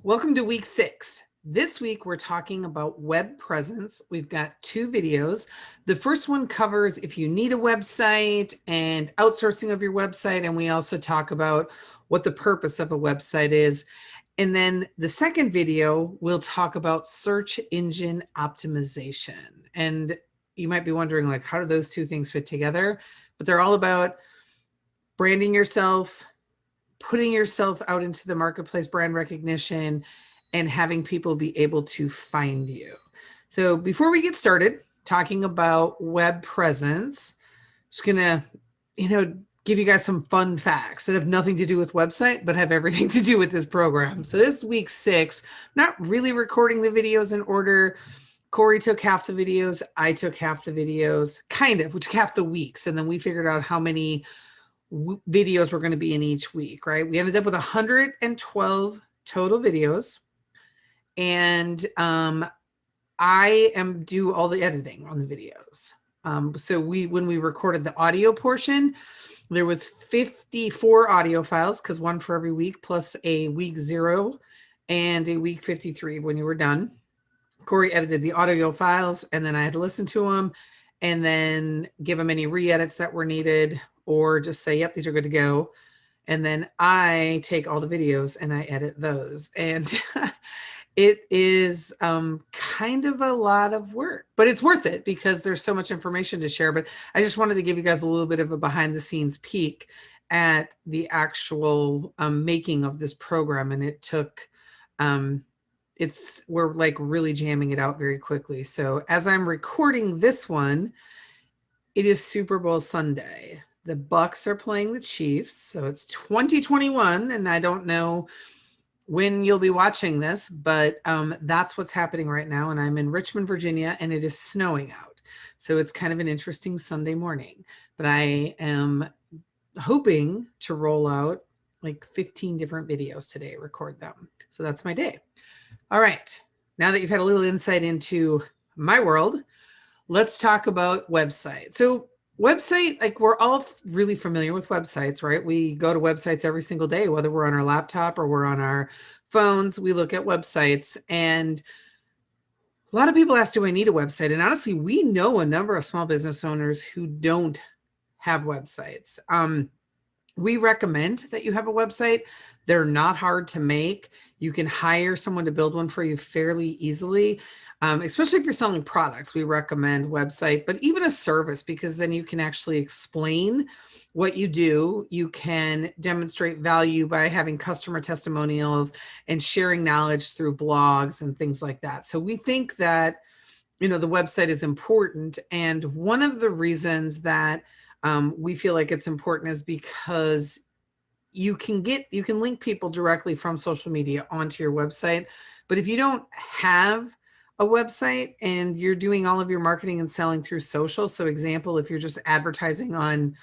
Welcome to week 6. This week, we're talking about web presence. We've got 2 videos. The first one covers if you need a website and outsourcing of your website. And we also talk about what the purpose of a website is. And then the second video, we'll talk about search engine optimization. And you might be wondering, like, how do those 2 things fit together? But they're all about branding yourself, putting yourself out into the marketplace, brand recognition, and having people be able to find you. So before we get started talking about web presence, I'm just gonna, give you guys some fun facts that have nothing to do with website, but have everything to do with this program. So this is week 6, not really recording the videos in order. Corey took half the videos, I took half the videos, we took half the weeks, and then we figured out how many videos were going to be in each week, right? We ended up with 112 total videos, and I do all the editing on the videos. So when we recorded the audio portion, there was 54 audio files, because one for every week, plus a week 0 and a week 53 when you were done. Corey edited the audio files, and then I had to listen to them and then give them any re-edits that were needed, or just say, yep, these are good to go. And then I take all the videos and I edit those. And it is kind of a lot of work, but it's worth it because there's so much information to share. But I just wanted to give you guys a little bit of a behind the scenes peek at the actual making of this program. And it took, we're like really jamming it out very quickly. So as I'm recording this one, it is Super Bowl Sunday. The Bucks are playing the Chiefs. So it's 2021, and I don't know when you'll be watching this, but that's what's happening right now. And I'm in Richmond, Virginia, and it is snowing out. So it's kind of an interesting Sunday morning. But I am hoping to roll out like 15 different videos today, record them. So that's my day. All right. Now that you've had a little insight into my world, let's talk about website. So website, like, we're all really familiar with websites, right? We go to websites every single day, whether we're on our laptop or we're on our phones, we look at websites. And a lot of people ask, do I need a website? And honestly, we know a number of small business owners who don't have websites. We recommend that you have a website. They're not hard to make. You can hire someone to build one for you fairly easily. Especially if you're selling products, we recommend website, but even a service, because then you can actually explain what you do. You can demonstrate value by having customer testimonials and sharing knowledge through blogs and things like that. So we think that, the website is important. And one of the reasons that we feel like it's important is because you can link people directly from social media onto your website. But if you don't have a website and you're doing all of your marketing and selling through social, so example, if you're just advertising on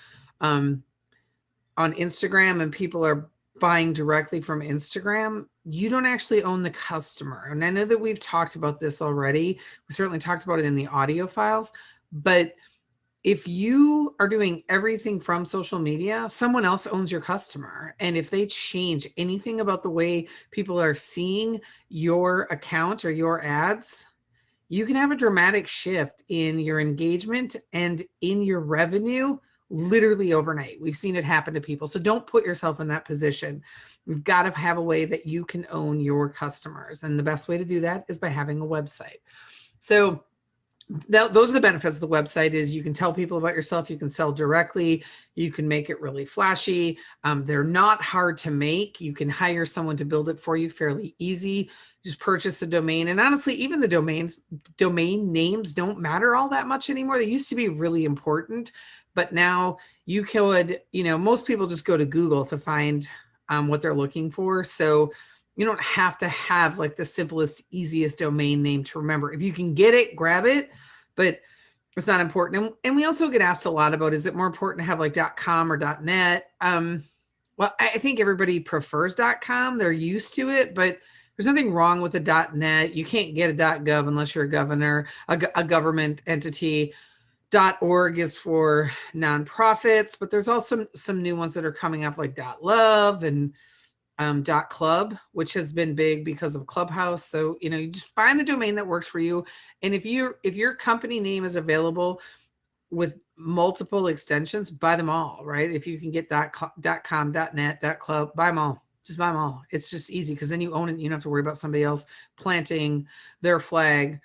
Instagram and people are buying directly from Instagram, you don't actually own the customer. And I know that we've talked about this already. We certainly talked about it in the audio files, but if you are doing everything from social media, someone else owns your customer. And if they change anything about the way people are seeing your account or your ads, you can have a dramatic shift in your engagement and in your revenue literally overnight. We've seen it happen to people. So don't put yourself in that position. You've got to have a way that you can own your customers. And the best way to do that is by having a website. So those are the benefits of the website. Is you can tell people about yourself, you can sell directly, you can make it really flashy. They're not hard to make. You can hire someone to build it for you fairly easy. Just purchase a domain. And honestly, even the domain names don't matter all that much anymore. They used to be really important, but now you could, most people just go to Google to find what they're looking for. So you don't have to have like the simplest, easiest domain name to remember. If you can get it, grab it, but it's not important. And we also get asked a lot about, is it more important to have like .com or .net? Well, I think everybody prefers .com. They're used to it, but there's nothing wrong with a .net. You can't get a .gov unless you're a government entity. .org is for nonprofits, but there's also some new ones that are coming up like .love and .club, which has been big because of Clubhouse. So, you just find the domain that works for you. And if your company name is available with multiple extensions, buy them all, right? If you can get .com, .net, .club, buy them all. Just buy them all. It's just easy because then you own it. You don't have to worry about somebody else planting their flag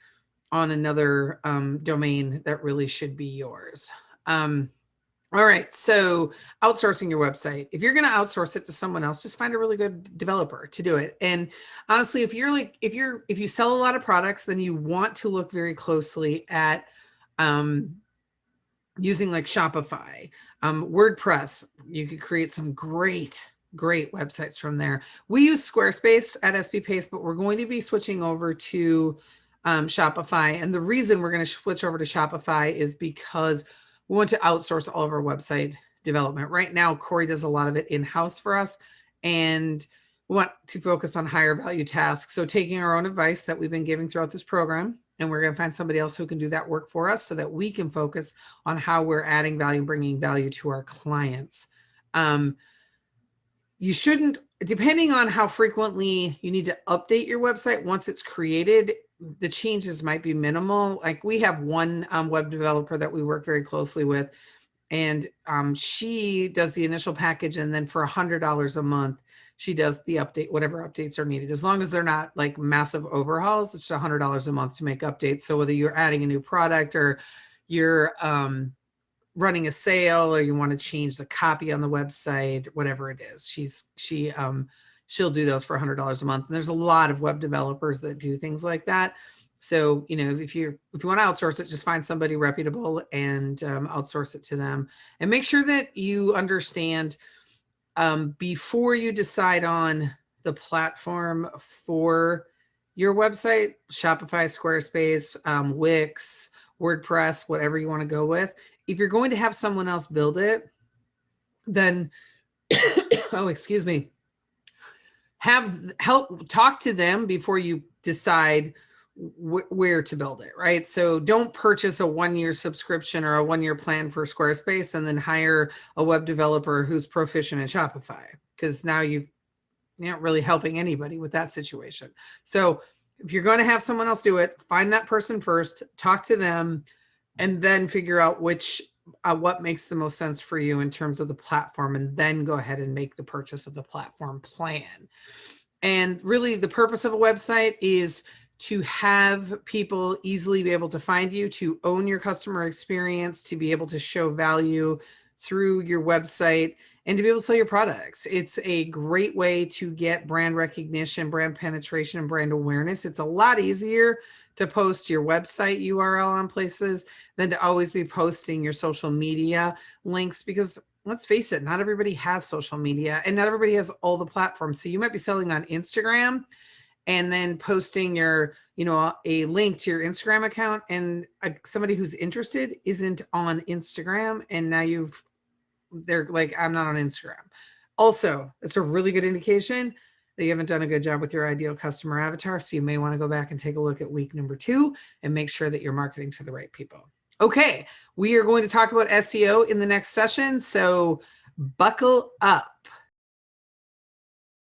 on another domain that really should be yours. All right, so outsourcing your website. If you're going to outsource it to someone else, just find a really good developer to do it. And honestly, if you sell a lot of products, then you want to look very closely at using like Shopify, WordPress. You could create some great websites from there. We use Squarespace at SB Pace, but we're going to be switching over to Shopify. And the reason we're going to switch over to Shopify is because we want to outsource all of our website development. Right now, Corey does a lot of it in-house for us, and we want to focus on higher value tasks. So taking our own advice that we've been giving throughout this program, and we're going to find somebody else who can do that work for us so that we can focus on how we're adding value, bringing value to our clients. You shouldn't, depending on how frequently you need to update your website once it's created, the changes might be minimal. Like we have one web developer that we work very closely with, and she does the initial package, and then for $100 a month, she does the update, whatever updates are needed. As long as they're not like massive overhauls, it's just $100 a month to make updates. So whether you're adding a new product or you're running a sale or you want to change the copy on the website, whatever it is, she'll do those for $100 a month. And there's a lot of web developers that do things like that. So, if you want to outsource it, just find somebody reputable and outsource it to them, and make sure that you understand before you decide on the platform for your website, Shopify, Squarespace, Wix, WordPress, whatever you want to go with. If you're going to have someone else build it, then, oh, excuse me, talk to them before you decide where to build it, right? So don't purchase a 1-year subscription or a 1-year plan for Squarespace and then hire a web developer who's proficient in Shopify, because now you're not really helping anybody with that situation. So if you're going to have someone else do it, find that person first, talk to them, and then figure out what makes the most sense for you in terms of the platform, and then go ahead and make the purchase of the platform plan. And really the purpose of a website is to have people easily be able to find you, to own your customer experience, to be able to show value through your website, and to be able to sell your products. It's a great way to get brand recognition, brand penetration, and brand awareness. It's a lot easier to post your website URL on places than to always be posting your social media links, because let's face it, not everybody has social media and not everybody has all the platforms. So you might be selling on Instagram and then posting your, a link to your Instagram account, and somebody who's interested isn't on Instagram, and now they're like, I'm not on Instagram. Also, it's a really good indication that you haven't done a good job with your ideal customer avatar. So you may want to go back and take a look at week number 2 and make sure that you're marketing to the right people. Okay, we are going to talk about SEO in the next session, so buckle up.